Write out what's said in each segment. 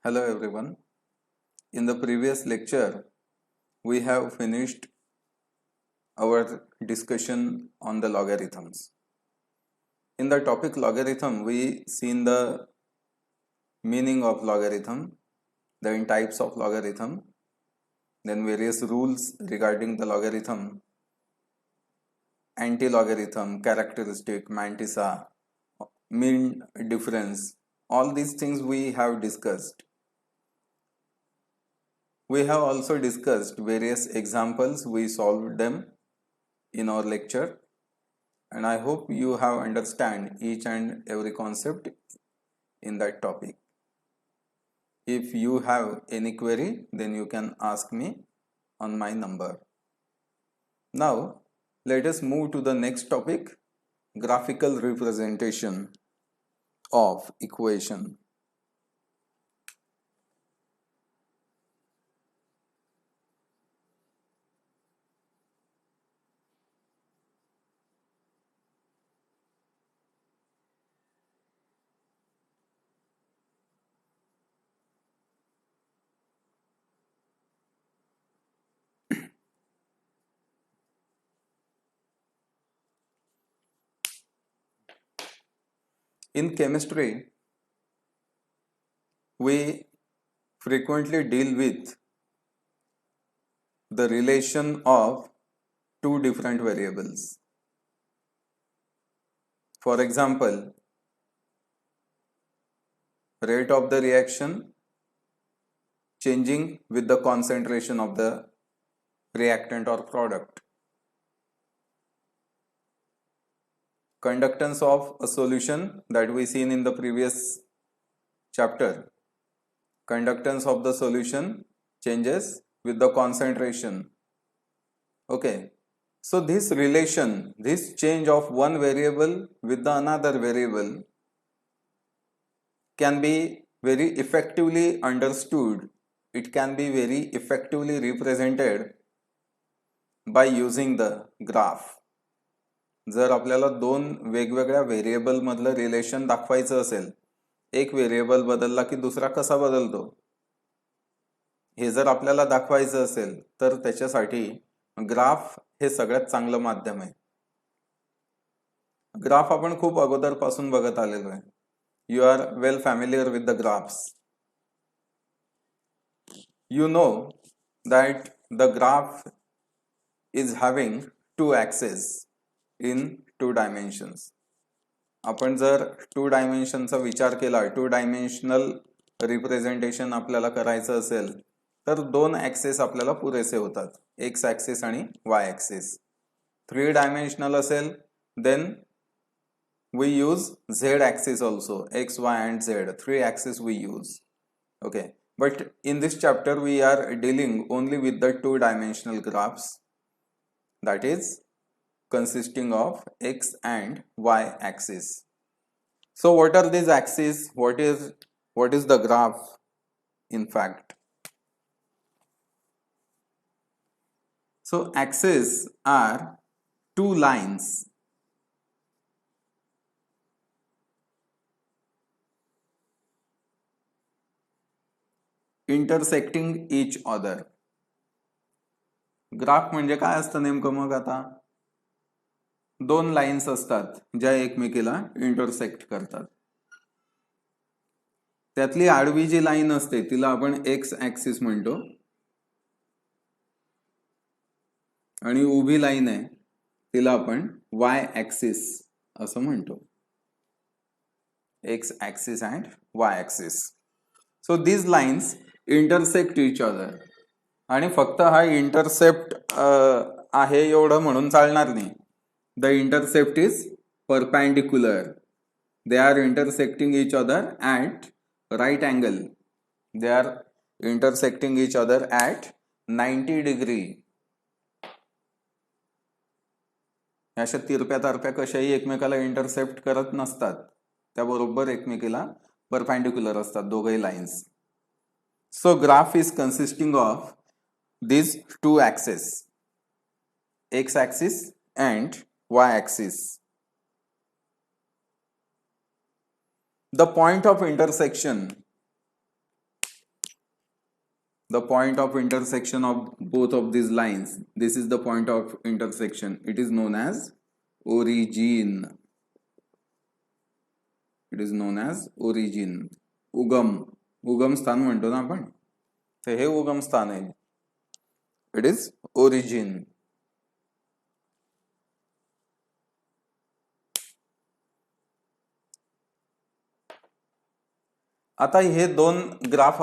Hello everyone. In the previous lecture, we have finished our discussion on the logarithms. In the topic logarithm, we seen the meaning of logarithm, then types of logarithm, then various rules regarding the logarithm, anti-logarithm, characteristic, mantissa, mean difference. All these things we have discussed. We have also discussed various examples. We solved them in our lecture, and I hope you have understand each and every concept in that topic. If you have any query, then you can ask me on my number. Now, let us move to the next topic, graphical representation of equation. In chemistry, we frequently deal with the relation of two different variables. For example, rate of the reaction changing with the concentration of the reactant or product. Conductance of a solution that we seen in the previous chapter. Conductance of the solution changes with the concentration. Okay. So this relation, this change of one variable with the another variable can be very effectively understood. It can be very effectively represented by using the graph. जर आपल्याला दोन वेगवेगळ्या variable मधलं relation दाखवायचं असेल, एक variable बदलला की दुसरा कसा बदलतो हे जर आपल्याला दाखवायचं असेल तर त्याच्यासाठी ग्राफ हे सगळ्यात चांगलं माध्यम आहे. ग्राफ आपण खूप अगोदरपासून बघत आलेलो आहे. You are well familiar with the graphs. You know that the graph is having two axes in two dimensions. आपण जर टू डायमेन्शनचा विचार केला, टू डायमेन्शनल रिप्रेझेंटेशन आपल्याला करायचं असेल तर दोन ऍक्सेस आपल्याला पुरेसे होतात, एक्स ऍक्सेस आणि वाय ऍक्सेस. 3 डायमेन्शनल असेल then we use z axis also, x, y and z, 3 axes we use. Okay, but in this chapter we are dealing only with the 2 dimensional graphs, that is consisting of x and y axis. So what are these axes? What is the graph in fact? So axes are two lines intersecting each other. Graph म्हणजे काय असतं नेमकं? मग आता दोन lines असतात ज्या एकमेकीला intersect करतात. त्यातली आडवी जी लाईन असते तिला आपण एक्स ऍक्सिस म्हणतो आणि उभी लाईन आहे तिला आपण वाय ऍक्सिस असं म्हणतो. X axis and Y axis. So these lines intersect each other. आणि फक्त हा इंटरसेप्ट आहे एवढं म्हणून चालणार नाही. The intercept is perpendicular. They are intersecting each other at right angle. They are intersecting each other at 90 degree. अशा तिरप्या तारप्या कशाही एकमेकाला इंटरसेप्ट करत नसतात, त्याबरोबर एकमेकीला परपेंडिक्युलर असतात दोघही lines. So graph is consisting of these two axes, x axis and y axis. The point of intersection the point of intersection of both of these lines, this is the point of intersection, it is known as origin. It is known as origin. उगम स्थान म्हणतो ना आपण, तर हे उगम स्थान आहे. It is origin. आता हे दोन ग्राफ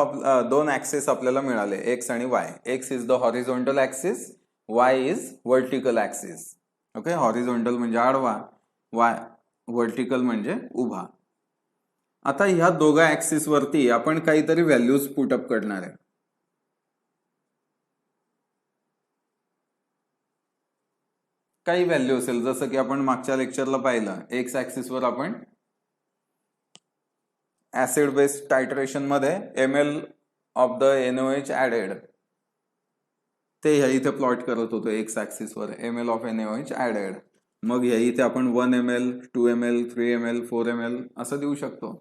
दोन ऍक्सिस आपल्याला मिळाले, एक्स आणि Y. X is the horizontal axis, Y is vertical axis. Okay, horizontal म्हणजे आडवा, वाय वर्टिकल म्हणजे उभा. आता ह्या दोघा ऍक्सिस वरती आपण काहीतरी व्हॅल्यूज पुटअप करणार आहे. काही व्हॅल्यू असेल, जसं की आपण मागच्या लेक्चरला पाहिलं, एक्स ऍक्सिस वर आपण ऍसिड बेस टायट्रेशन मध्ये ml of the NaOH added, ते ह्या इथे प्लॉट करत होतो एक्स ऍक्सिस वर, ml ऑफ NaOH ऍडेड. मग ह्या इथे आपण 1 ml, 2 ml, 3 ml, 4 ml असं देऊ शकतो.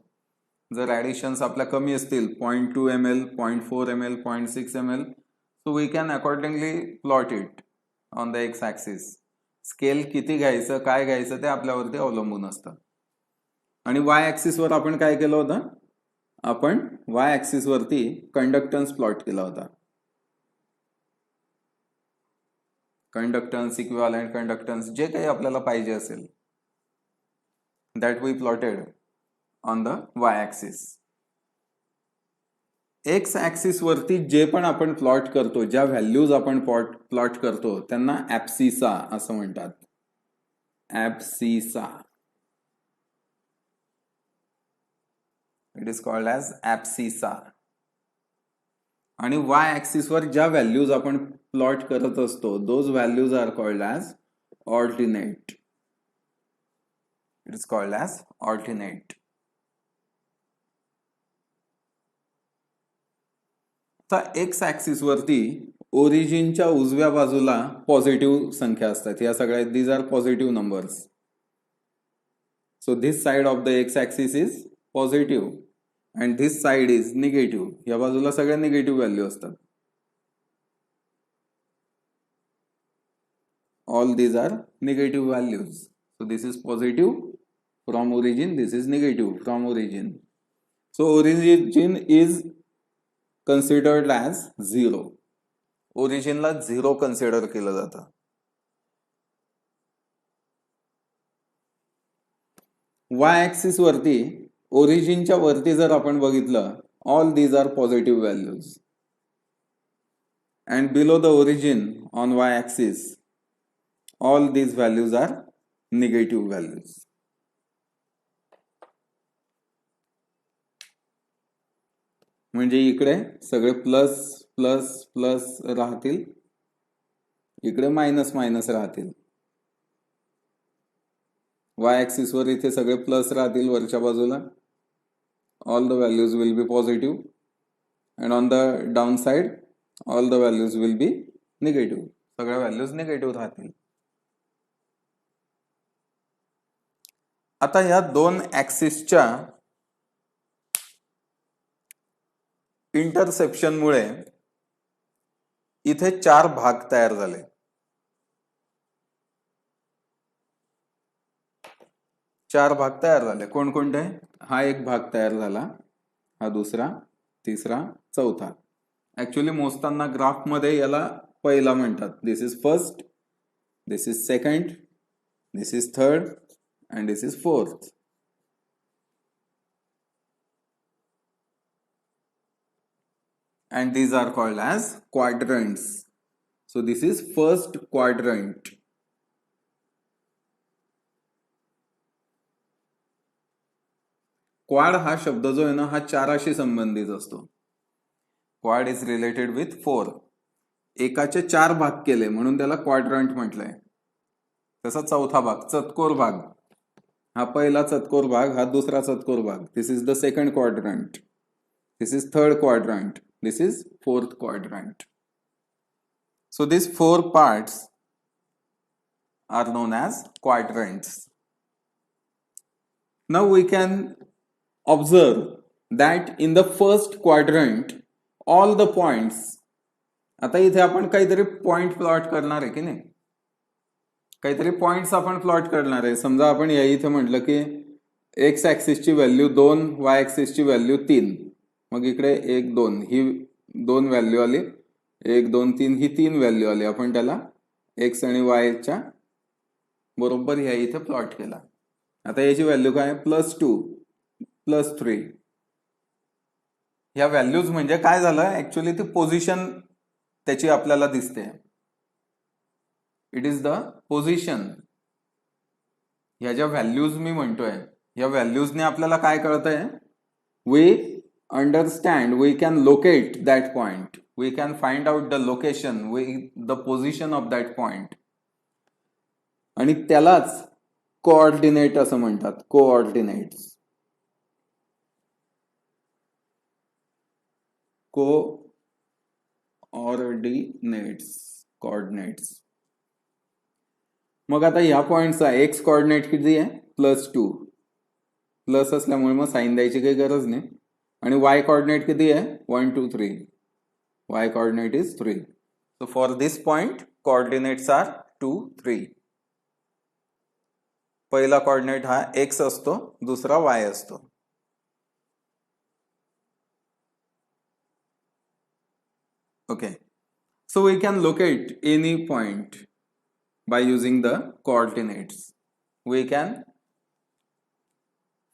जर ऍडिशन्स आपल्या कमी असतील, 0.2 ml, 0.4 ml, 0.6 ml, so we can accordingly plot it on the x axis. Scale किती घ्यायचं, काय घ्यायचं ते आपल्यावरती अवलंबून असतं. आणि वाय ऍक्सिस वर आपण काय केलं होतं, आपण वाय ऍक्सिस वरती कंडक्टन्स प्लॉट केला होता. कंडक्टन्स, इक्विव्हॅलेंट कंडक्टन्स, जे काही आपल्याला पाहिजे असेल, that we plotted on the Y axis. X axis वरती जे पण आपण प्लॉट करतो, ज्या व्हॅल्यूज आपण प्लॉट करतो, त्यांना ऍब्सिसा असं म्हणतात. Abscissa. It is called as abscissa. आणि वाय ऍक्सिस वर ज्या व्हॅल्यूज आपण प्लॉट करत असतो, those values are called as ordinate. It is called as ordinate. आता एक्स ऍक्सिस वरती ओरिजिनच्या उजव्या बाजूला पॉझिटिव्ह संख्या असतात. या सगळ्या these are positive numbers. So this side of the X axis is positive and this side is negative. या बाजूला सगळ्या निगेटिव्ह व्हॅल्यू असतात. All these are negative values. So this is positive from origin, this is negative from origin. So origin is considered as 0. ओरिजिनला 0 consider केलं जातं. Y axis वरती ओरिजिनच्या वरती जर आपण बघितलं, all these are positive values and below the origin on Y axis all these values are negative values. म्हणजे इकडे सगळे प्लस प्लस प्लस राहतील, इकडे मायनस मायनस राहतील. वाय ऍक्सिस वर इथे सगळे प्लस राहतील वरच्या बाजूला, all the values will be positive, and on the down side all the values will be negative. सगळ्या व्हॅल्यूज निगेटिव्ह राहतील. आता या दोन ऍक्सिसच्या इंटरसेप्शन मुळे इथे 4 भाग तयार झाले. कोणकोणते? हा एक भाग तयार झाला, हा दुसरा, तिसरा, चौथा. ऍक्च्युअली मोजताना ग्राफ मध्ये याला पहिला म्हणतात. This is first, this is second, this is third and this is fourth. And these are called as quadrants. So this is first quadrant. Quad हा शब्द जो आहे ना, हा 4 संबंधित असतो. Quad is related with 4. एकाचे 4 भाग केले म्हणून त्याला क्वाड्रंट म्हटलंय. तसा चौथा भाग, चतकोर भाग, हा पहिला चतकोर भाग, हा दुसरा चतकोर भाग. This is the second quadrant, this is third quadrant, this is fourth quadrant. So these 4 parts are known as quadrants. Now we can observe that in the first quadrant all the points. आता इथे आपण काहीतरी point plot करणार आहे की नाही, काहीतरी points आपण प्लॉट करणार आहे. समजा आपण या इथे म्हटलं की एक्स ऍक्सिसची व्हॅल्यू 2, वाय ऍक्सिसची व्हॅल्यू 3, मग इकडे 1 2 ही 2 व्हॅल्यू आली, 1 2 3 ही 3 व्हॅल्यू आली. आपण त्याला एक्स आणि वायच्या बरोबर ह्या इथे प्लॉट केला. आता याची व्हॅल्यू काय, +2 +3. ह्या व्हॅल्यूज म्हणजे काय झालं, ऍक्च्युअली ती पोझिशन त्याची आपल्याला दिसते. It is the position. ह्या ज्या व्हॅल्यूज मी म्हणतोय, या व्हॅल्यूजने आपल्याला काय कळतंय, we understand, we can locate that point, we can find out the location, the position of that point. आणि त्यालाच कोऑर्डिनेट असं म्हणतात, कोऑर्डिनेट्स. कोऑर्डिनेट्स. मग आता ह्या पॉइंटचा एक्स कोऑर्डिनेट किती आहे, +2. प्लस असल्यामुळे मग साइन द्यायची काही गरज नाही. आणि वाय कोऑर्डिनेट किती आहे, 1 2 3. Y coordinate is 3. So for this point coordinates are 2 3. पहिला कोऑर्डिनेट हा एक्स असतो, दुसरा वाय असतो. Okay, so we can locate any point by using the coordinates. We can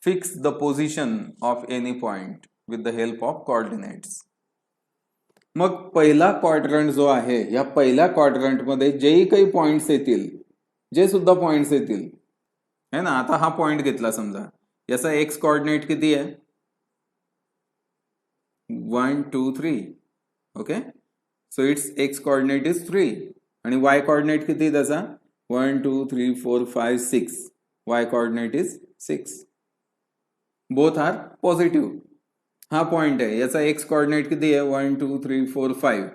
fix the position of any point with the help of coordinates. मग पहिला quadrant जो आहे, या पहिल्या क्वाड्रंट मध्ये जेही काही पॉइंट्स येतील, जे सुद्धा पॉइंट्स येतील है ना. आता हा पॉइंट घेतला समजा, याचा एक्स कोऑर्डिनेट किती आहे, 1 2 3. Okay, so it's x coordinate is 3 आणि वाय कोऑर्डिनेट किती त्याचा, 1 2 3 4 5 6. Y coordinate is 6. Both are positive. हा पॉइंट आहे, याचा एक्स कोऑर्डिनेट किती आहे, 1 2 3 4 5.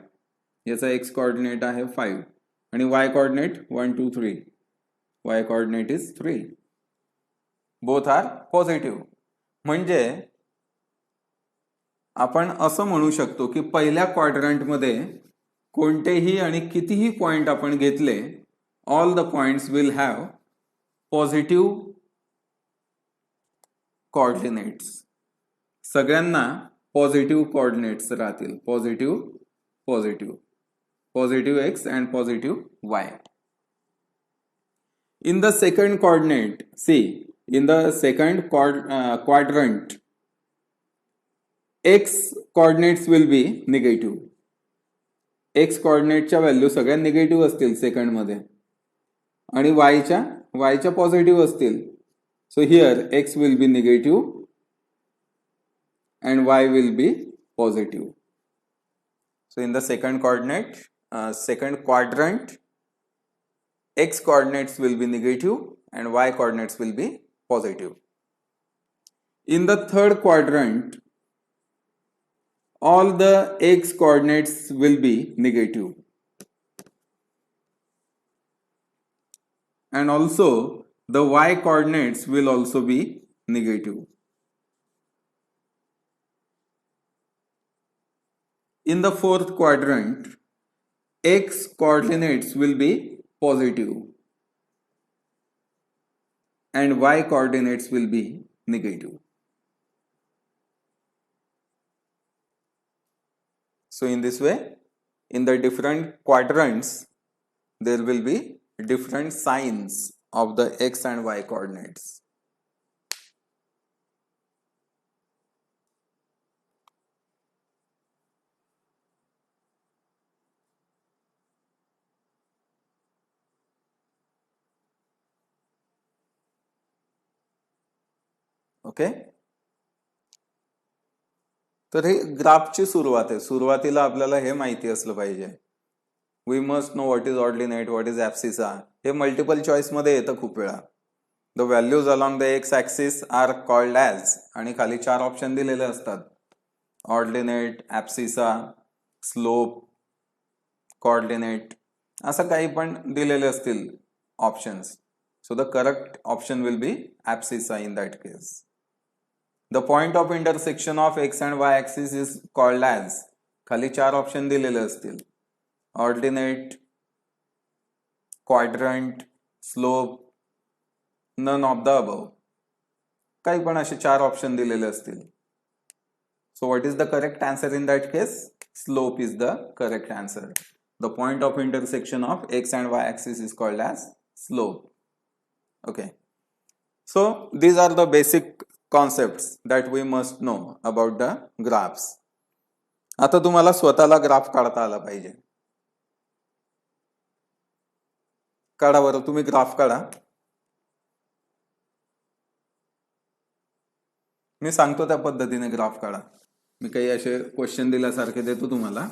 याचा एक्स कोऑर्डिनेट आहे 5 आणि Y coordinate 1 2 3. Y coordinate is 3. Both are positive. म्हणजे आपण असं म्हणू शकतो की पहिल्या क्वाड्रंटमध्ये कोणतेही आणि कितीही पॉइंट आपण घेतले, all the points will have positive coordinates. सगळ्यांना पॉझिटिव्ह कोऑर्डिनेट्स राहतील, positive x and positive Y. In the second coordinate, see, in the second quadrant, x coordinates will be negative. x coordinateच्या व्हॅल्यू सगळ्या negative असतील second मध्ये आणि वायच्या positive असतील. So here x will be negative and y will be positive. So in the second quadrant, x coordinates will be negative and y coordinates will be positive. In the third quadrant, all the x coordinates will be negative and also the y coordinates will also be negative. In the fourth quadrant, x coordinates will be positive and y coordinates will be negative. So in this way, in the different quadrants, there will be different signs of the x and y coordinates. Okay, तर हे ग्राफची सुरुवात आहे. सुरुवातीला आपल्याला हे माहिती असलं पाहिजे, we must know what is ordinate, what is abscissa. हे मल्टिपल चॉईस मध्ये येतं खूप वेळा. The values along the X axis are called as, आणि खाली 4 ऑप्शन दिलेले असतात, ऑर्डिनेट, ऍब्सिसा, स्लोप, कोऑर्डिनेट, असं काही पण दिलेले असतील options. So the correct option will be abscissa in that case. The point of intersection of x and y axis is called as खाली 4 ऑप्शन दिलेले असतील, ordinate, quadrant, slope, none of the above, काही पण असे 4 option दिलेले असतील. So what is the correct answer in that case? Slope is the correct answer. The point of intersection of x and y axis is called as slope. Okay. So these are the basic concepts that we must know about the graphs. आता तुम्हाला स्वतःला graph काढता आला पाहिजे. काढा बरं, तुम्ही graph काढा. मी सांगतो त्या पद्धतीने ग्राफ काढा. मी काही असे क्वेश्चन दिल्यासारखे देतो तुम्हाला.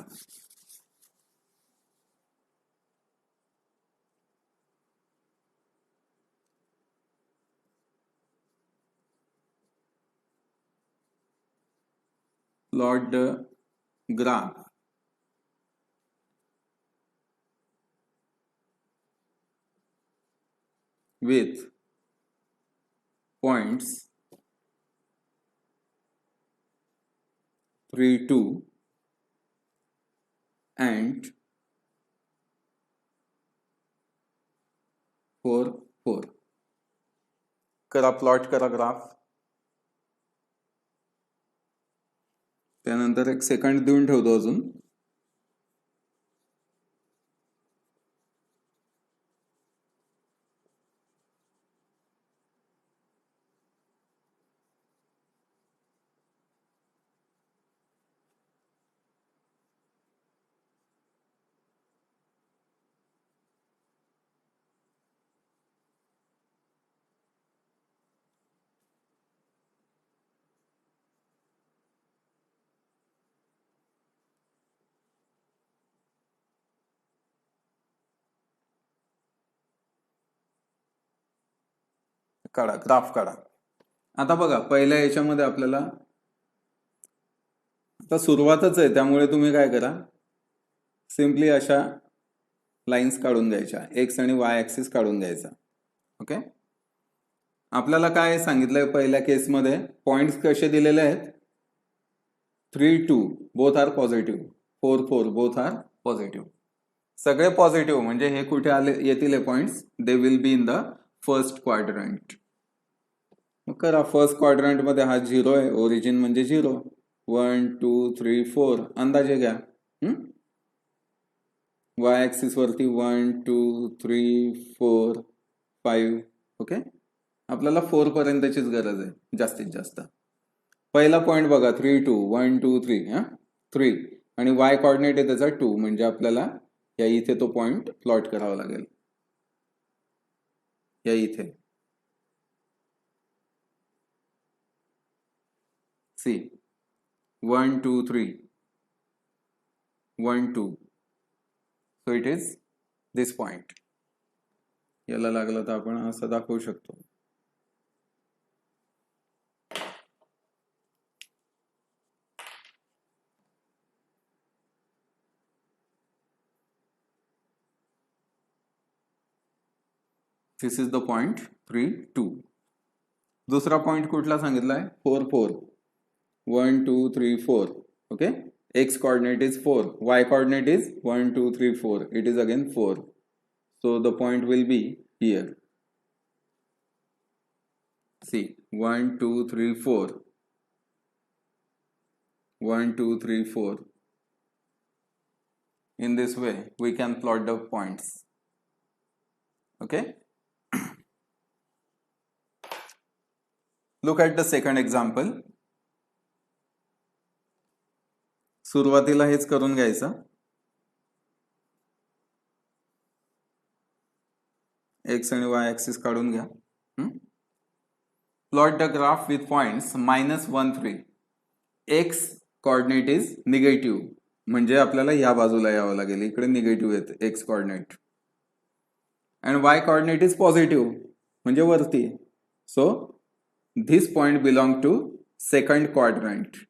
Plot the graph with points 3, 2 and 4, 4. करा, प्लॉट करा ग्राफ. त्यानंतर एक सेकंड देऊन ठेवतो अजून. काढा, ग्राफ काढा. आता बघा, पहिल्या याच्यामध्ये आपल्याला आता सुरुवातच आहे, त्यामुळे तुम्ही काय करा, सिम्पली अशा लाईन्स काढून घ्यायच्या, एक्स आणि वाय ऍक्सिस काढून घ्यायचा. ओके. आपल्याला काय सांगितलंय पहिल्या केसमध्ये, पॉइंट्स कसे दिलेले आहेत, 3, 2 both are positive, 4, 4 both are positive. सगळे पॉझिटिव्ह म्हणजे हे कुठे आले येतील हे points, they will be in the first quadrant. मग करा, फर्स्ट क्वाड्रंट मध्ये हा 0 आहे, ओरिजिन म्हणजे 0. 1, 2, 3, 4 अंदाजे घ्या. वाय ऍक्सिस वरती 1, 2, 3, 4, 5. ओके. आपल्याला 4 पर्यंतचीच गरज आहे जास्तीत जास्त. पहिला पॉइंट बघा, 3, 2, 1, 2, 3, 3 आणि वाय कॉर्डिनेट आहे त्याचा 2, म्हणजे आपल्याला या इथे तो पॉइंट प्लॉट करावा लागेल, या इथे. See 1, 2, 3, 1, 2. So it is this point. याला लागलं तर आपण असं दाखवू शकतो. This is the point 3, 2. दुसरा पॉइंट कुठला सांगितलाय, 4, 4. 1, 2, 3, 4. Okay. X coordinate is 4, y coordinate is 1, 2, 3, 4. It is again 4. So the point will be here. See, 1, 2, 3, 4. 1, 2, 3, 4. In this way, we can plot the points. Okay. Look at the second example. सुरुवातीला हेच करून घ्यायचं. X आणि Y axis काढून घ्या. Plot the graph with points -1, 3. X coordinate is negative, म्हणजे आपल्याला या बाजूला यावं लागेल, इकडे निगेटिव्ह येते X coordinate. And Y coordinate is positive, म्हणजे वरती. So this point belong to second quadrant.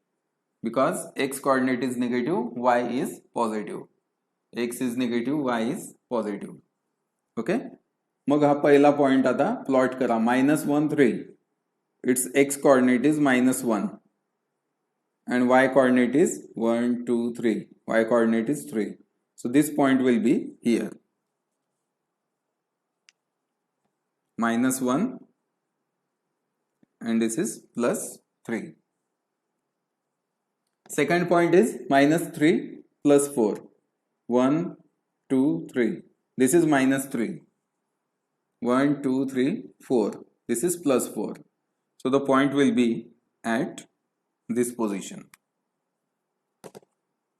Because x coordinate is negative, y is positive. X is negative, y is positive. Okay. मग हा पहिला पॉइंट आता plot करा. -1, 3. Its x coordinate is -1 and y coordinate is 1 2 3, y coordinate is 3. So this point will be here, -1, and this is +3. Second point is -3 + 4, 1 2 3, this is -3, 1 2 3 4, this is +4. So the point will be at this position.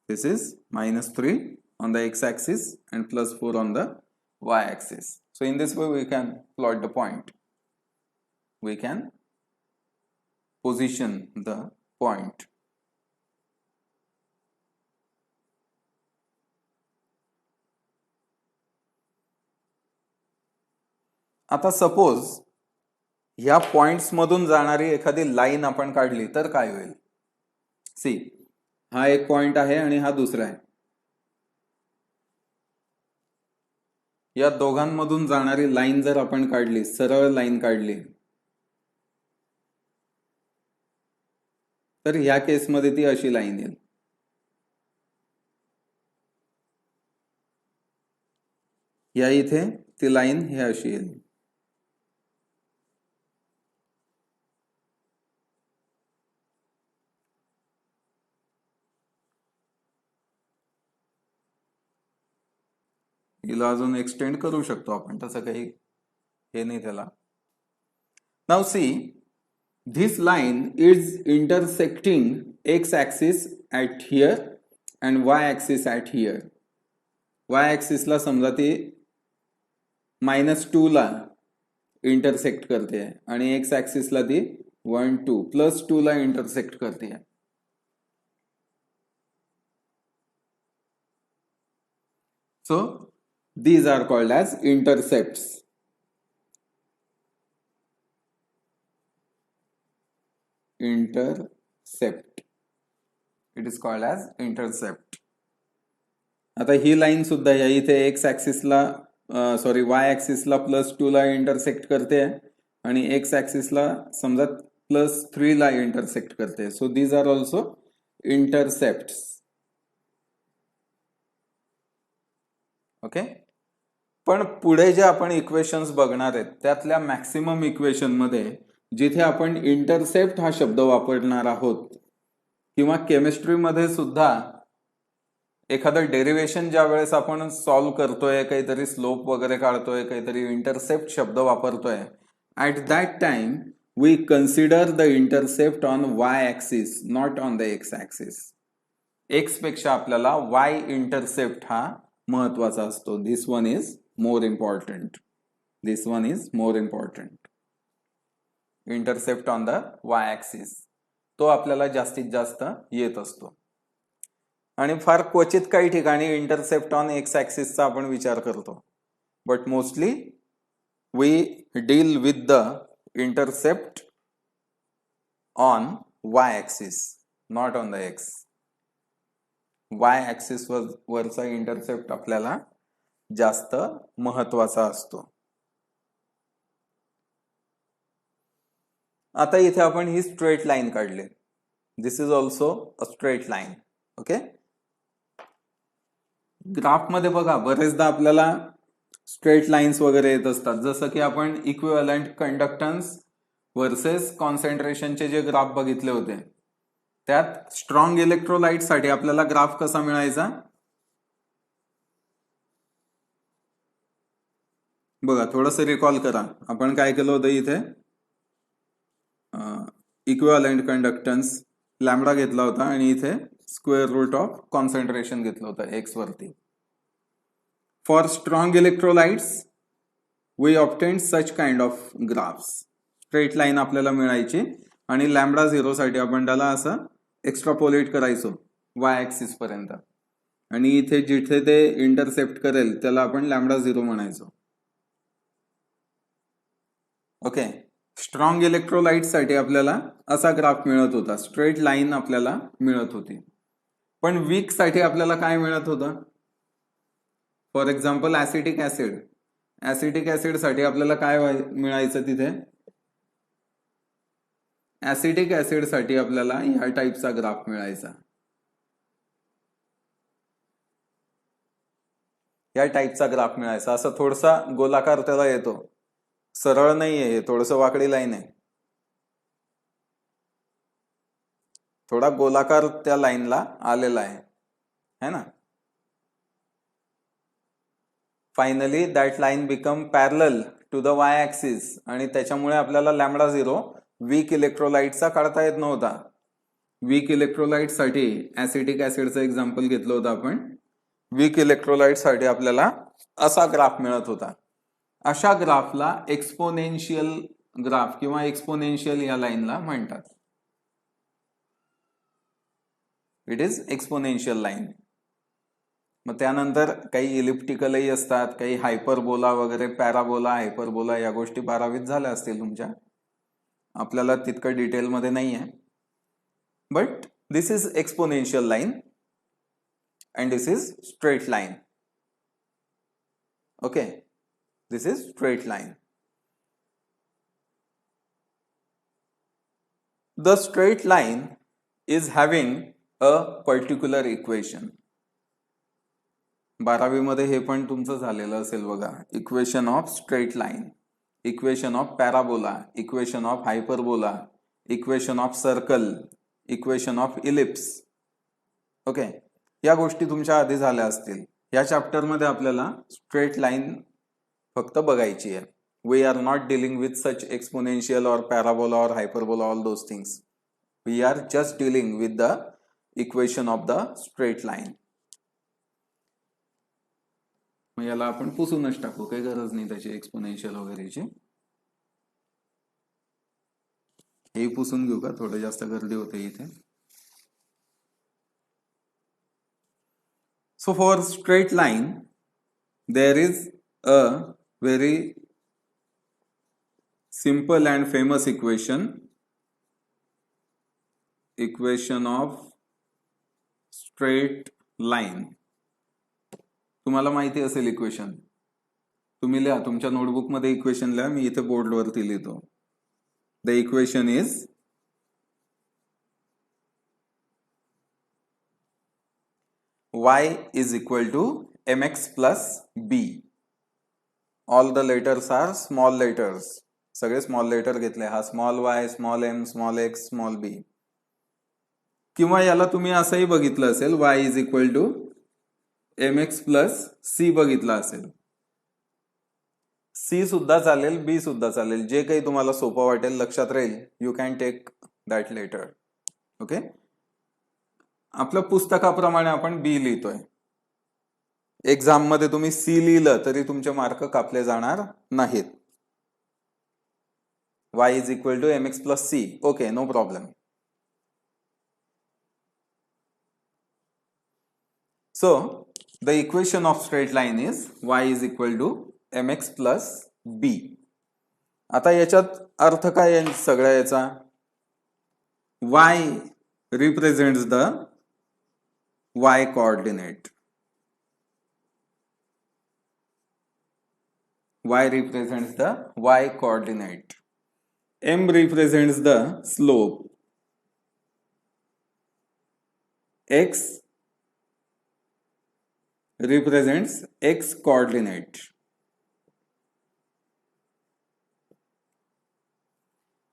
This is -3 on the x-axis and +4 on the y-axis. So in this way we can plot the point. We can position the point. आता suppose ह्या points मधून जाणारी एखादी line आपण काढली तर काय होईल? सी, हा एक पॉइंट आहे आणि हा दुसरा आहे. या दोघांमधून जाणारी लाईन जर आपण काढली, सरळ लाईन काढली, तर ह्या केसमध्ये ती अशी लाईन येईल. या इथे ती लाईन हे अशी येईल. हिला अजून एक्सटेंड करू शकतो आपण, तसं काही हे नाही त्याला. Now see, this line is intersecting x-axis at here and y-axis at here. y-axis ला समजा ती -2 ला इंटरसेक्ट करते आणि x-axis ला ती 1 2 +2 ला इंटरसेक्ट करते. So these are called as intercepts. Intercept. It is called as intercept. आता ही लाईन सुद्धा या इथे x ऍक्सिस ला y ऍक्सिस ला +2 ला इंटरसेक्ट करते आणि x ऍक्सिस ला समजा +3 ला इंटरसेक्ट करते. So these are also intercepts. Okay, पण पुढे जे आपण इक्वेशन्स बघणार आहेत त्यातल्या मॅक्सिमम इक्वेशन मध्ये जिथे आपण इंटरसेप्ट हा शब्द वापरणार आहोत, किंवा केमिस्ट्रीमध्ये सुद्धा एखादं डेरिव्हेशन ज्या वेळेस आपण सॉल्व्ह करतोय, काहीतरी स्लोप वगैरे काढतोय, काहीतरी इंटरसेप्ट शब्द वापरतोय, at that time we consider the intercept on Y axis, not on the X axis. X पेक्षा आपल्याला वाय इंटरसेप्ट हा महत्वाचा असतो. This one is more important. This one is more important. Intercept on the Y axis तो आपल्याला जास्तीत जास्त येत असतो. आणि फार क्वचित काही ठिकाणी इंटरसेप्ट ऑन एक्स ऍक्सिसचा आपण विचार करतो, but mostly we deal with the intercept on Y axis, not on the X. Y axis वरचा इंटरसेप्ट आपल्याला जास्त महत्वाचा असतो. आता इथे आपण ही स्ट्रेट लाईन काढली. This is also a straight line. Okay, graph मध्ये बघा बरेचदा आपल्याला स्ट्रेट लाईन्स वगैरे येत असतात. जसं की आपण इक्विव्हॅलंट कंडक्टन्स वर्सेस कॉन्सन्ट्रेशनचे जे ग्राफ बघितले होते, त्यात स्ट्रॉंग इलेक्ट्रोलाइट साठी आपल्याला ग्राफ कसा मिळायचा बघा, थोडस रिकॉल करा. आपण काय केलं होतं, इथे इक्विव्हॅलंट कंडक्टन्स लॅम्बडा घेतला होता आणि इथे स्क्वेअर रूट ऑफ कॉन्सन्ट्रेशन घेतलं होतं एक्स वरती. For strong electrolytes we obtain such kind of graphs. Straight line आपल्याला मिळायची आणि लॅम्बडा 0 साठी आपण त्याला असं एक्स्ट्रापोलेट करायचो वाय ऍक्सिस पर्यंत, आणि इथे जिथे ते इंटरसेप्ट करेल त्याला आपण लॅम्बडा 0 म्हणायचो. ओके, स्ट्रॉंग इलेक्ट्रोलाइट साठी आपल्याला असा ग्राफ मिळत होता, स्ट्रेट लाईन आपल्याला मिळत होती. पण वीक साठी आपल्याला काय मिळत होतं? For example acetic acid. Acetic acid साठी आपल्याला काय मिळायचं, तिथे ऍसिटिक ऍसिड साठी आपल्याला ह्या टाईपचा ग्राफ मिळायचा, या टाईपचा ग्राफ मिळायचा. असं थोडासा गोलाकार त्याला येतो, सरळ नाहीये, हे थोडस वाकडी लाईन आहे, थोडा गोलाकार त्या लाईनला आलेला आहे, है ना. Finally that line become parallel to the Y axis, आणि त्याच्यामुळे आपल्याला लॅम्बडा 0 वीक इलेक्ट्रोलाइटचा काढता येत नव्हता. वीक इलेक्ट्रोलाइट साठी ऍसिटिक ऍसिडचं एक्झाम्पल घेतलं होतं आपण. वीक इलेक्ट्रोलाइट साठी आपल्याला असा ग्राफ मिळत होता. अशा ग्राफला एक्सपोनेन्शियल ग्राफ किंवा एक्सपोनेन्शियल या लाईनला म्हणतात. It is exponential line. मग त्यानंतर काही इलिप्टिकलही असतात, काही हायपरबोला वगैरे, पॅराबोला, हायपरबोला, या गोष्टी 12वीत झाल्या असतील तुमच्या, आपल्याला तितकं डिटेलमध्ये नाही आहे. But this is exponential line and this is straight line. Okay, this is straight line. The straight line is having a particular equation. 12वी मध्ये हे पण तुमचं झालेलं असेल बघा. Equation of straight line, equation of parabola, equation of hyperbola, equation of circle, equation of ellipse. Okay, या गोष्टी तुमच्या आधी झाल्या असतील. या चॅप्टर मध्ये आपल्याला स्ट्रेट लाईन फक्त बघायची आहे. We are not dealing with such exponential और पॅराबोला और hyperbola, all those things. We are just dealing with the equation of the straight line. मग याला आपण पुसूनच टाकू, काही गरज नाही त्याची एक्सपोनेन्शियल वगैरेची. हे पुसून घेऊ का, थोडं जास्त गर्दी होते इथे. So for straight line, there is a very simple and famous equation of straight line. तुम्हाला माहिती असेल इक्वेशन, तुम्ही लिहा तुमच्या नोटबुक मध्ये इक्वेशन लिहा, मी इथे बोर्ड वरती लिहितो. The equation is y is equal to mx plus b. All the letters are small letters. सगळे स्मॉल लेटर घेतले. हा small y, small m, small x, small b. किंवा याला तुम्ही असंही बघितलं असेल, y is equal to mx plus c बघितलं असेल. c सुद्धा चालेल, b सुद्धा चालेल, जे काही तुम्हाला सोपं वाटेल, लक्षात राहील. You can take that later. Okay, आपल्या पुस्तकाप्रमाणे आपण बी लिहितोय. एक्झाम मध्ये तुम्ही सी लिहिलं तरी तुमचे मार्क कापले जाणार नाहीत. y is equal to mx plus c. Okay, no problem. So the equation of straight line is y is equal to mx plus b. आता याच्यात अर्थ काय आहे सगळ्या याचा? y represents the y coordinate. Y represents the y coordinate. M represents the slope. X represents x coordinate.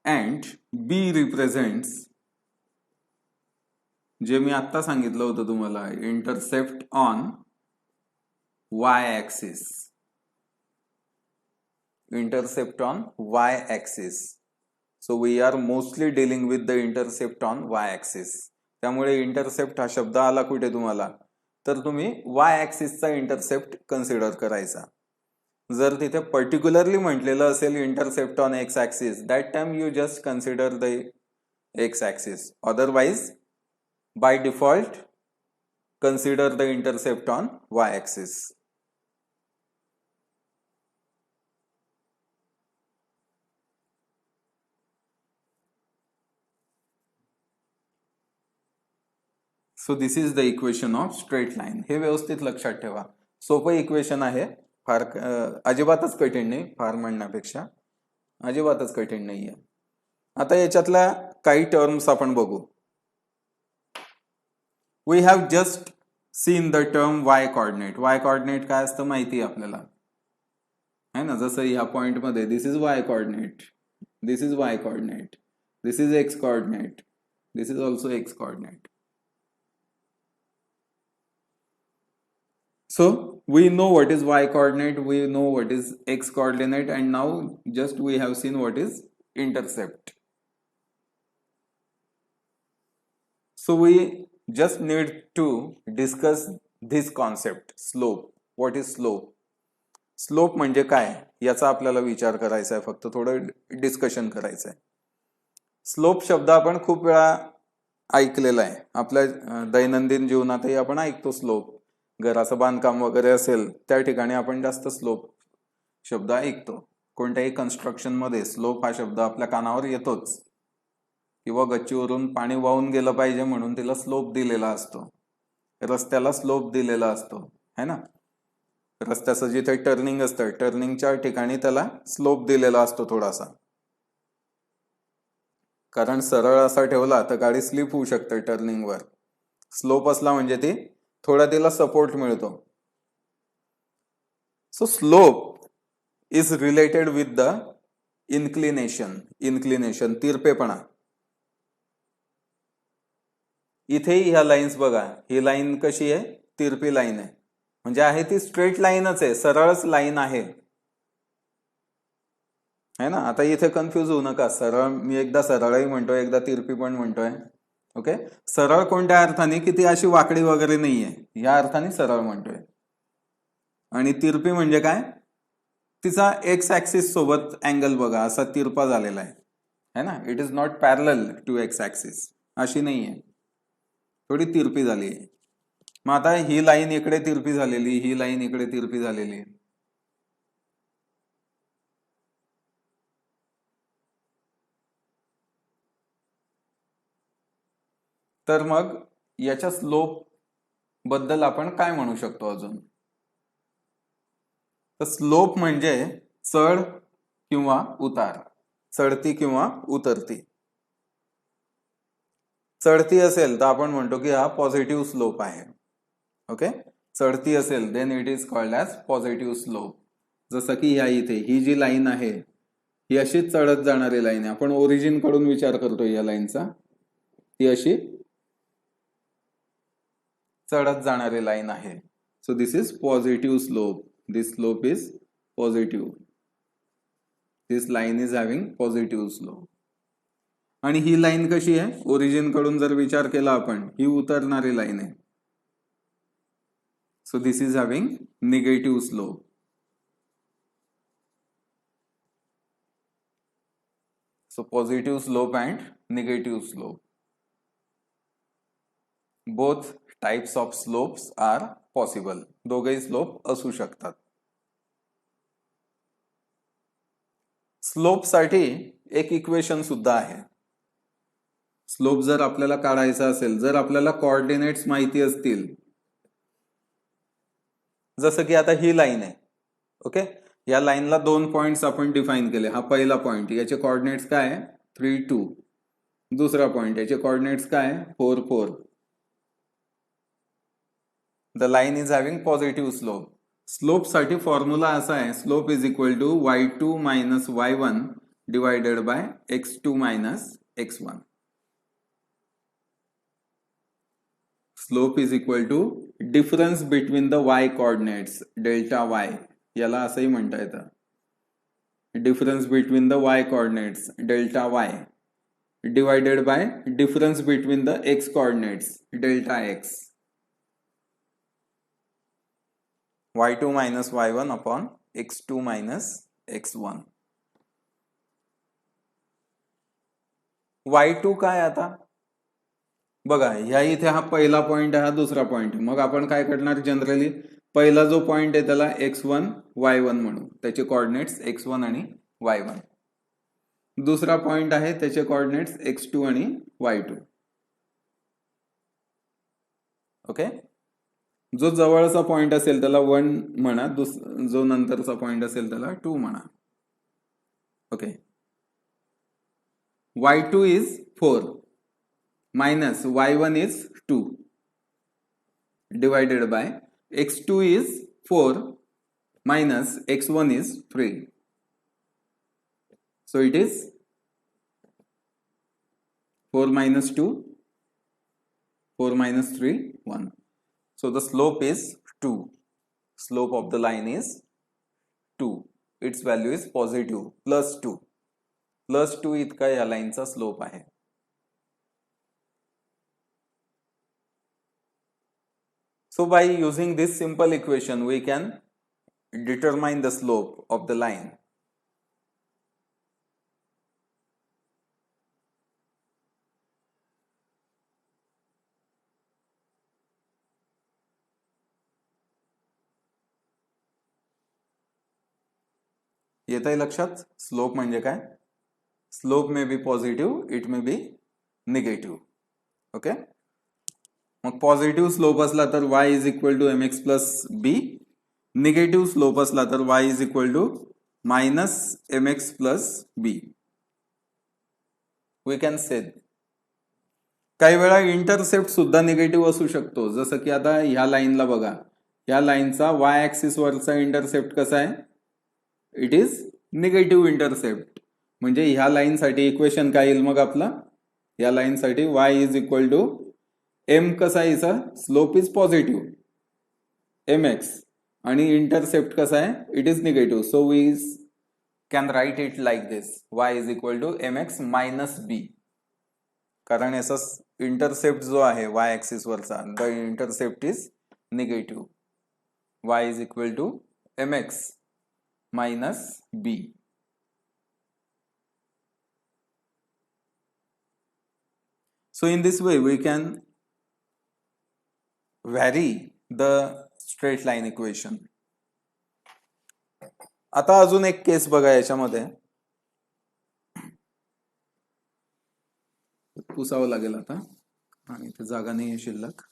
And B represents, जे मी आता सांगितलं होतं तुम्हाला, intercept on y axis. Intercept on y axis. So we are mostly dealing with the intercept on y axis. त्यामुळे intercept हा शब्द आला कुठे तुम्हाला, तर तुम्ही y axis चा इंटरसेप्ट कन्सिडर करायचा. जर तिथे पर्टिक्युलरली म्हटलेलं असेल intercept on x axis, that time you just consider the x axis. Otherwise, by default, consider the intercept on y axis. So this is the equation of straight line. हे व्यवस्थित लक्षात ठेवा. सोपं इक्वेशन आहे, फार अजिबातच कठीण नाही, फार म्हणण्यापेक्षा अजिबातच कठीण नाहीये. आता याच्यातल्या काही टर्म्स आपण बघू. We have just seen the term Y coordinate. Y coordinate काय असतं माहिती आहे आपल्याला, है ना. जसं ह्या पॉइंट मध्ये this is Y coordinate, this is Y coordinate, this is X coordinate, this is also X coordinate. So we know what is y coordinate, we know what is x coordinate, and now just we have seen what is intercept. So we just need to discuss this concept, slope. What is slope? Slope म्हणजे काय याचा आपल्याला विचार करायचा आहे, फक्त थोडं discussion करायचं आहे. स्लोप शब्द आपण खूप वेळा ऐकलेला आहे, आपल्या दैनंदिन जीवनातही आपण ऐकतो स्लोप. घराचं बांधकाम वगैरे असेल त्या ठिकाणी आपण जास्त स्लोप शब्द ऐकतो. कोणत्याही कन्स्ट्रक्शन मध्ये स्लोप हा शब्द आपल्या कानावर येतोच. किंवा गच्चीवरून पाणी वाहून गेलं पाहिजे म्हणून तिला स्लोप दिलेला असतो, रस्त्याला स्लोप दिलेला असतो, है ना. रस्त्याचं जिथे टर्निंग असतं टर्निंगच्या ठिकाणी त्याला स्लोप दिलेला असतो थोडासा, कारण सरळ असा ठेवला तर गाडी स्लिप होऊ शकते टर्निंगवर. स्लोप असला म्हणजे ती थोडा तिला सपोर्ट मिळतो. So slope is related with the inclination. Inclination तिरपेपणा. इथे ह्या लाईन्स बघा, ही लाईन कशी आहे, तिरपी लाईन आहे, म्हणजे आहे ती स्ट्रेट लाईनच आहे, सरळच लाईन आहे, है ना. आता इथे कन्फ्युज होऊ नका, सरळ मी एकदा सरळही म्हणतोय एकदा तिरपी पण म्हणतोय. ओके, सरळ कोणत्या अर्थाने की ती अशी वाकडी वगैरे नाहीये, या अर्थाने सरळ म्हणतोय. आणि तिरपी म्हणजे काय, तिचा एक्स ऍक्सिस सोबत अँगल बघा असा तिरपा झालेला आहे, है ना. It is not parallel to X axis, अशी नाहीये, थोडी तिरपी झाली आहे. मग आता ही लाईन इकडे तिरपी झालेली, ही लाईन इकडे तिरपी झालेली, तर मग याच्या स्लोप बद्दल आपण काय म्हणू शकतो अजून. तर स्लोप म्हणजे चढ किंवा उतार, चढती किंवा उतरती. चढती असेल तर आपण म्हणतो की हा पॉझिटिव्ह स्लोप आहे. ओके, चढती असेल then it is called as positive slope. जसं की ह्या इथे ही जी लाईन आहे ही अशी चढत जाणारी लाईन आहे, आपण ओरिजिन कडून विचार करतोय या लाईनचा, ती अशी चढत जाणारी लाईन आहे. So this is positive slope, this slope is positive, this line is having positive slope. आणि ही लाईन कशी आहे, ओरिजिन कडून जर विचार केला आपण, ही उतरणारी लाईन आहे. So this is having negative slope. So positive slope and negative slope, both types of slopes are possible. दोघेही स्लोप असू शकतात. स्लोप साठी एक इक्वेशन सुद्धा आहे. स्लोप जर आपल्याला काढायचा असेल, जर आपल्याला कोऑर्डिनेट्स माहिती असतील, जसं की आता ही लाईन आहे, ओके, या लाईनला 2 पॉइंट्स आपण डिफाईन केले. हा पहिला पॉइंट, याचे कोऑर्डिनेट्स काय आहे 3, 2. दुसरा पॉइंट, याचे कोऑर्डिनेट्स काय आहे 4, 4. The line is having positive slope. Slope साठी फॉर्म्युला असा आहे, slope is equal to y2 minus y1 divided by x2 minus x1. Slope is equal to difference between the y coordinates, delta y, याला असंही म्हणता येतं. Difference between the y coordinates, delta y, divided by difference between the x coordinates, delta x. y2 minus y1 upon x2 minus x1. y2 काय आता बघा, ह्या इथे हा पहिला पॉइंट आहे, हा दुसरा पॉइंट. मग आपण काय करणार, जनरली पहिला जो पॉइंट आहे त्याला x1 y1 म्हणू, त्याचे कोऑर्डिनेट्स x1 आणि y1. दुसरा पॉइंट आहे त्याचे कोऑर्डिनेट्स x2 आणि y2. ओके, जो जवळचा पॉइंट असेल त्याला 1 म्हणा, जो नंतरचा पॉइंट असेल त्याला 2 म्हणा. Okay, y2 is 4 minus y1 is 2 divided by x2 is 4 minus x1 is 3. So it is 4 minus 2, 4 minus 3, 1. So the slope is 2. Slope of the line is 2. Its value is positive, plus 2. Plus 2 इतका या लाईनचा slope आहे. So by using this simple equation we can determine the slope of the line. येत आहे लक्षात slope म्हणजे काय? Slope may be positive, it may be negative. Okay, मग पॉझिटिव्ह स्लोप असला तर y is equal to mx plus b, negative slope असला तर y is equal to minus mx plus b. We can say काही वेळा intercept सुद्धा negative असू शकतो. जसं की आता ह्या लाईनला बघा, ह्या लाईनचा y ऍक्सिस वरचा इंटरसेप्ट कसा आहे? It is negative intercept. म्हणजे ह्या लाईनसाठी इक्वेशन काय येईल मग आपलं? या लाईनसाठी y is equal to m कसा आहे? स्लोप इज पॉझिटिव्ह mx आणि इंटरसेप्ट कसा आहे? It is negative. So we can write it like this, y is equal to mx minus b. कारण याचा इंटरसेप्ट जो आहे y ऍक्सिस वरचा, the intercept is negative. y is equal to mx minus b. So in this way we can vary the straight line equation. आता अजून एक केस बघा याच्यामध्ये, पुसावं लागेल आता आणि ते जागा नाही शिल्लक.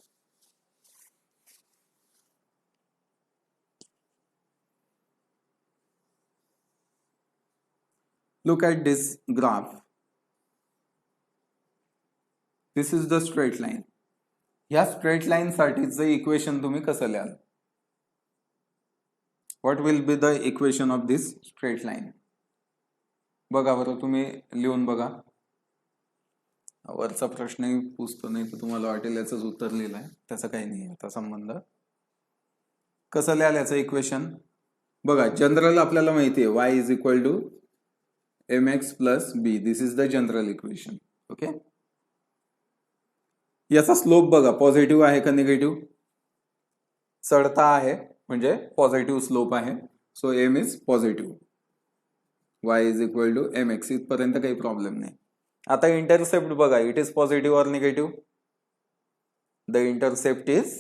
Look at this graph. This is the straight line. या स्ट्रेट लाईन साठीचं इक्वेशन तुम्ही कसं लिहाल? What will be the equation of this straight line? बघा बरं, तुम्ही लिहून बघा. वरचा प्रश्नही पुसतो, नाही तर तुम्हाला वाटेल याचंच उत्तर लिहिलंय. त्याचा काही नाही आता संबंध. कसं लिहाल याचं इक्वेशन? बघा, जनरल आपल्याला माहिती आहे y is equal to mx plus b. This is the general equation. Okay, याचा स्लोप बघा, पॉझिटिव्ह आहे का निगेटिव्ह? चढता आहे म्हणजे पॉझिटिव्ह स्लोप आहे. So m is positive. y is equal to mx. इथपर्यंत काही प्रॉब्लेम नाही. आता इंटरसेप्ट बघा, it is positive or negative? The intercept is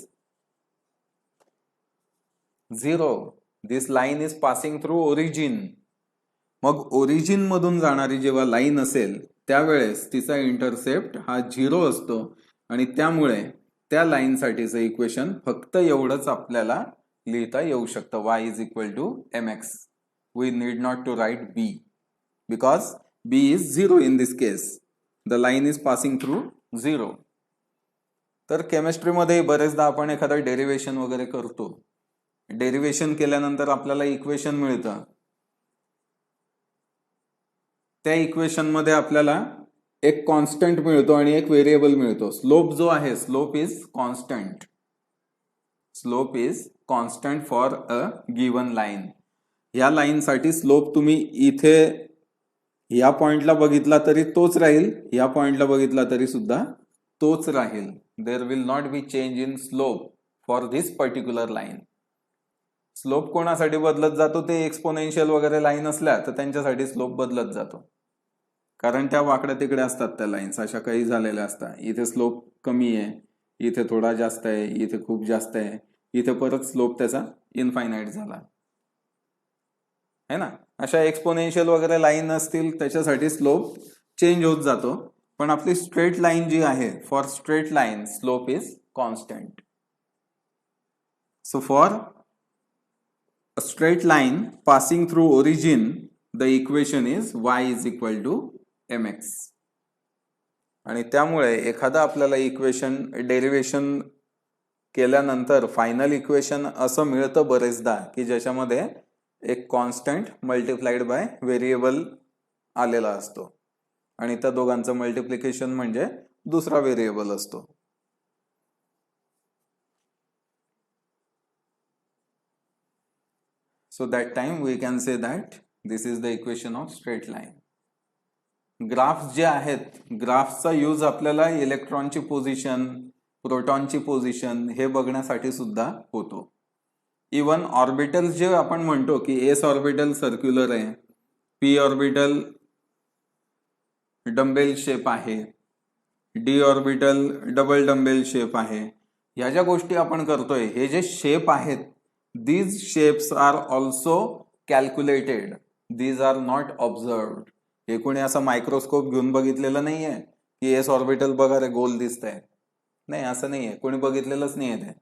0. This line is passing through origin. मग ओरिजिन मधून जाणारी जेव्हा लाईन असेल त्यावेळेस तिचा इंटरसेप्ट हा 0 असतो आणि त्यामुळे त्या लाईन साठीचं इक्वेशन फक्त एवढंच आपल्याला लिहिता येऊ शकतं, y is equal to mx. We need not to write b because b is 0 in this case. The line is passing through 0. तर केमिस्ट्रीमध्ये बरेचदा आपण एखादं डेरिव्हेशन वगैरे करतो. डेरिव्हेशन केल्यानंतर आपल्याला इक्वेशन मिळतं. त्या इक्वेशन मध्ये आपल्याला एक कॉन्स्टंट मिळतो आणि एक व्हेरिएबल मिळतो. स्लोप जो आहे, slope is constant. Slope is constant for a given line. या लाईन साठी स्लोप तुम्ही इथे या पॉइंटला बघितला तरी तोच राहील, या पॉइंटला बघितला तरी सुद्धा तोच राहील. There will not be change in slope for this particular line. Slope कोणासाठी बदलत जातो? ते एक्सपोनेन्शियल वगैरे लाईन असल्या तर त्यांच्यासाठी स्लोप बदलत जातो, कारण त्या वाकड्या तिकडे असतात त्या लाईन्स, अशा काही झालेल्या असतात. इथे स्लोप कमी आहे, इथे थोडा जास्त आहे, इथे खूप जास्त आहे, इथे परत स्लोप त्याचा इनफायनाइट झाला है ना. अशा एक्सपोनेन्शियल वगैरे लाईन असतील त्याच्यासाठी स्लोप चेंज होत जातो. पण आपली स्ट्रेट लाईन जी आहे, for straight line slope is constant. So for a straight line passing through origin, the equation is y is equal to mx. आणि त्यामुळे एखादा आपल्याला इक्वेशन डेरिव्हेशन केल्यानंतर फायनल इक्वेशन असं मिळतं बरेचदा की ज्याच्यामध्ये एक कॉन्स्टंट मल्टिप्लाइड बाय व्हेरिएबल आलेला असतो आणि त्या दोघांचं मल्टिप्लिकेशन म्हणजे दुसरा व्हेरिएबल असतो. So that time we can say that this is the equation of straight line. Graphs जे आहेत, ग्राफ्सचा यूज आपल्याला इलेक्ट्रॉनची पोझिशन, प्रोटॉनची पोझिशन हे बघण्यासाठी सुद्धा होतो. इवन ऑर्बिटल जे आपण म्हणतो की एस ऑर्बिटल सर्क्युलर आहे, पी ऑर्बिटल डंबेल शेप आहे, D orbital double dumbbell shape आहे, ह्या ज्या गोष्टी आपण करतोय हे जे शेप आहेत, these shapes are also calculated, these are not observed. हे कोणी असं मायक्रोस्कोप घेऊन बघितलेलं नाहीये की एस ऑर्बिटल बघा रे गोल दिसतंय, नाही असं नाहीये, कोणी बघितलेलंच नाहीये. ते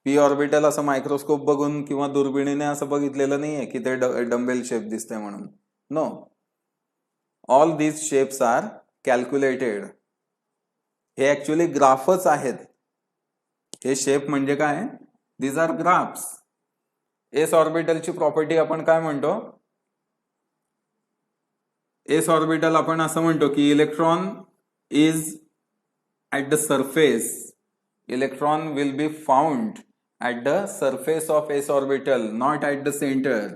पी ऑर्बिटल असं मायक्रोस्कोप बघून किंवा दुर्बिणीने असं बघितलेलं नाहीये की ते डंबेल शेप दिसतंय म्हणून. No, all these shapes are calculated. हे ऍक्च्युअली ग्राफच आहेत. हे शेप म्हणजे काय? These are graphs. एस ऑर्बिटलची प्रॉपर्टी आपण काय म्हणतो? एस ऑर्बिटल आपण असं म्हणतो की electron is at the surface, electron will be found at the surface of S orbital, not at the centre.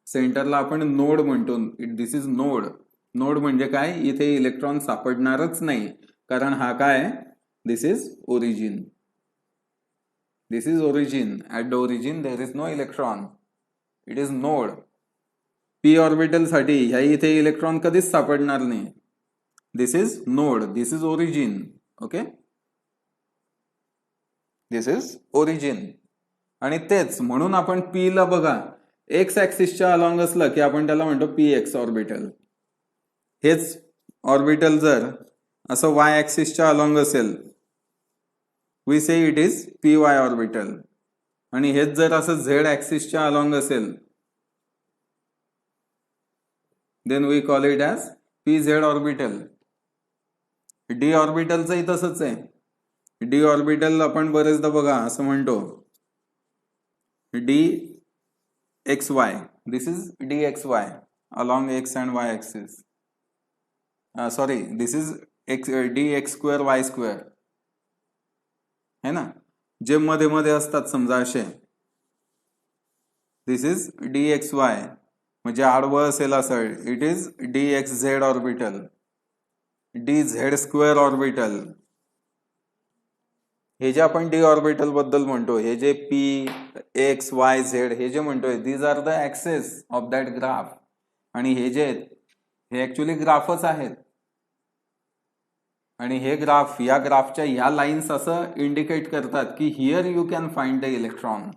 सेंटरला आपण नोड म्हणतो. दिस इज नोड. नोड म्हणजे काय? इथे इलेक्ट्रॉन सापडणारच नाही, कारण हा काय? This is origin. This is origin. At the origin there is no electron. It is node. p orbital साठी ह्या इथे इलेक्ट्रॉन कधीच सापडणार नाही. This is node. This is origin. Okay? This is origin. आणि तेच म्हणून आपण p ला बघा x ऍक्सिसच्या अलॉंग असलं की आपण त्याला म्हणतो px ऑर्बिटल. हेच ऑर्बिटल जर असं y ऍक्सिसच्या अलॉंग असेल, we say it is py orbital. आणि हेच जर असं z ऍक्सिसच्या अलॉंग असेल, then we call it as pz orbital. d ऑर्बिटलचंही तसंच आहे. d ऑर्बिटल आपण बरेचदा बघा असं म्हणतो dxy. this is dxy along x and y axis. Sorry, this is dx square y square. है ना, जे मध्ये मध्ये असतात समजा असे. दिस इज dxy म्हणजे आडवं असेल असं, it is dxz orbital, dz square orbital. हे जे आपण डी ऑर्बिटल बद्दल म्हणतो, हे जे p x y z हे जे म्हणतोय, these are the axes of that graph. आणि हे जे हे ऍक्च्युअली ग्राफच आहेत. आणि हे ग्राफ, या ग्राफच्या या लाईन्स असं इंडिकेट करतात की here you can find the electron.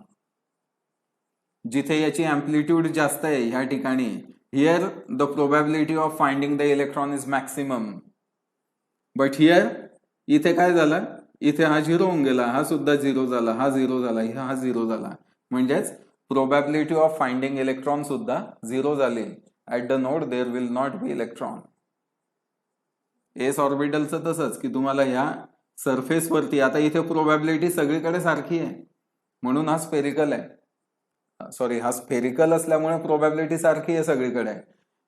जिथे याची अँप्लिट्यूड जास्त आहे ह्या ठिकाणी, here the probability of finding the electron is maximum. But here इथे काय झालं? इथे हा झिरो होऊन गेला, हा सुद्धा झिरो झाला, हा झिरो झाला, हा झिरो झाला. म्हणजेच प्रोबॅबिलिटी ऑफ फाइंडिंग इलेक्ट्रॉन सुद्धा झिरो झाली. At the node there will not be electron. S ऑर्बिटलचं तसंच की तुम्हाला ह्या सरफेस वरती, आता इथे प्रोबॅबिलिटी सगळीकडे सारखी आहे म्हणून हा स्पेरिकल आहे. सॉरी, हा स्पेरिकल असल्यामुळे प्रोबॅबिलिटी सारखी आहे सगळीकडे.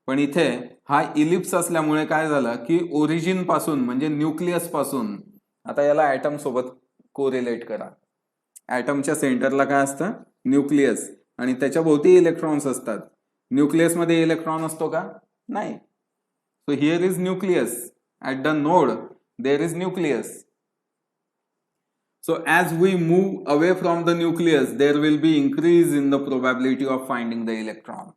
पण इथे हा इलिप्स असल्यामुळे काय झालं की ओरिजिन पासून म्हणजे न्यूक्लियस पासून, आता याला ऍटम सोबत कोरिलेट करा. ऍटमच्या सेंटरला काय असतं? न्यूक्लियस. आणि त्याच्या भोवती इलेक्ट्रॉन्स असतात. न्यूक्लियस मध्ये इलेक्ट्रॉन असतो का? नाही. So here is nucleus. At the node there is nucleus. So as we move away from the nucleus, there will be increase in the probability of finding the electron.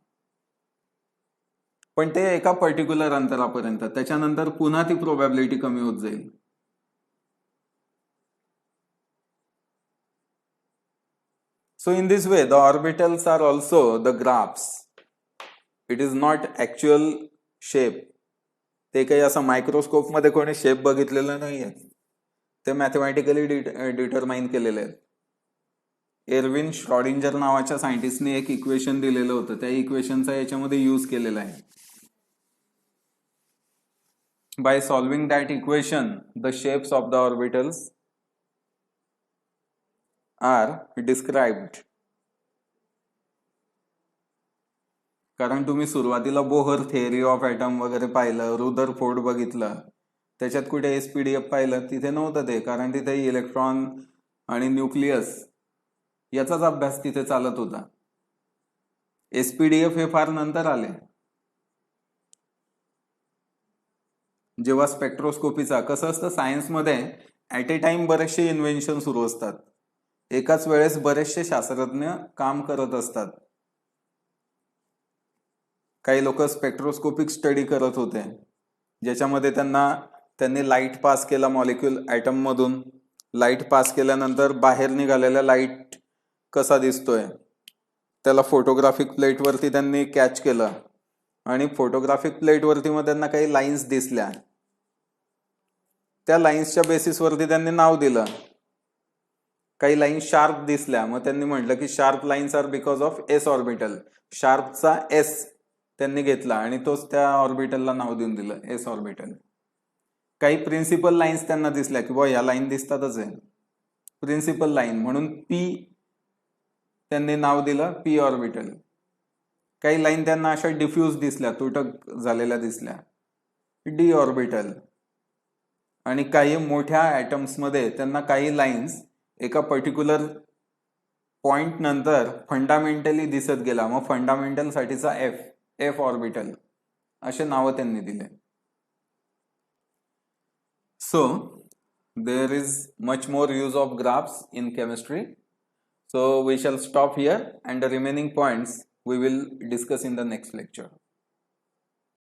पण ते एका particular अंतरापर्यंत, त्याच्यानंतर पुन्हा ती प्रोबॅबिलिटी कमी होत जाईल. So in this way the orbitals are also the graphs. It is not actual shape. ते काही असं मायक्रोस्कोप मध्ये कोणी शेप बघितलेलं नाहीये, ते मॅथमॅटिकली डिटरमाइन केलेले आहेत. एरविन श्रॉडिंजर नावाच्या सायंटिस्टने एक इक्वेशन दिलेलं होतं, त्या इक्वेशनचा याच्यामध्ये यूज केलेला आहे. by solving that equation the shapes of the orbitals are described. कारण तुम्ही सुरुवातीला बोहर थेअरी ऑफ ॲटम वगैरे पाहिलं, रुदरफोर्ड बघितलं, त्याच्यात कुठे एसपीडीएफ पाहिलं, तिथे नव्हतं ते, कारण तिथे इलेक्ट्रॉन आणि न्यूक्लियस याचाच अभ्यास तिथे चालत होता. एसपीडीएफ हे फार नंतर आले, जेव्हा स्पेक्ट्रोस्कोपीचा. कसं असतं सायन्समध्ये ॲट ए टाइम बरेचसे इन्व्हेन्शन सुरू असतात, एकाच वेळेस बरेचसे शास्त्रज्ञ काम करत असतात. काही लोक स्पेक्ट्रोस्कोपिक स्टडी करत होते, ज्याच्यामध्ये त्यांनी लाईट पास केला मॉलिक्यूल ॲटम मधून. लाईट पास केल्यानंतर बाहेर निघालेला लाईट कसा दिसतोय त्याला फोटोग्राफिक प्लेटवरती त्यांनी कॅच केलं, आणि फोटोग्राफिक प्लेटवरती मग त्यांना काही लाईन्स दिसल्या. त्या लाईन्सच्या बेसिसवरती त्यांनी नाव दिलं. काही लाईन शार्प दिसल्या, मग त्यांनी म्हटलं की sharp lines are because of S orbital. शार्पचा एस त्यांनी घेतला आणि तोच त्या ऑर्बिटलला नाव देऊन दिलं एस ऑर्बिटल. काही प्रिन्सिपल लाईन्स त्यांना दिसल्या की बा या लाईन दिसतातच आहे, प्रिन्सिपल लाईन, म्हणून पी त्यांनी नाव दिलं पी ऑर्बिटल. काही लाईन त्यांना अशा डिफ्यूज दिसल्या, तुटक झालेल्या दिसल्या, डी ऑर्बिटल. आणि काही मोठ्या ॲटम्समध्ये त्यांना काही लाईन्स एका पर्टिक्युलर पॉइंट नंतर फंडामेंटली दिसत गेला, मग फंडामेंटल साठीचा एफ ऑर्बिटल असे नावं त्यांनी दिले. So there is much more use of graphs in chemistry. So we shall stop here, and the remaining points we will discuss in the next lecture.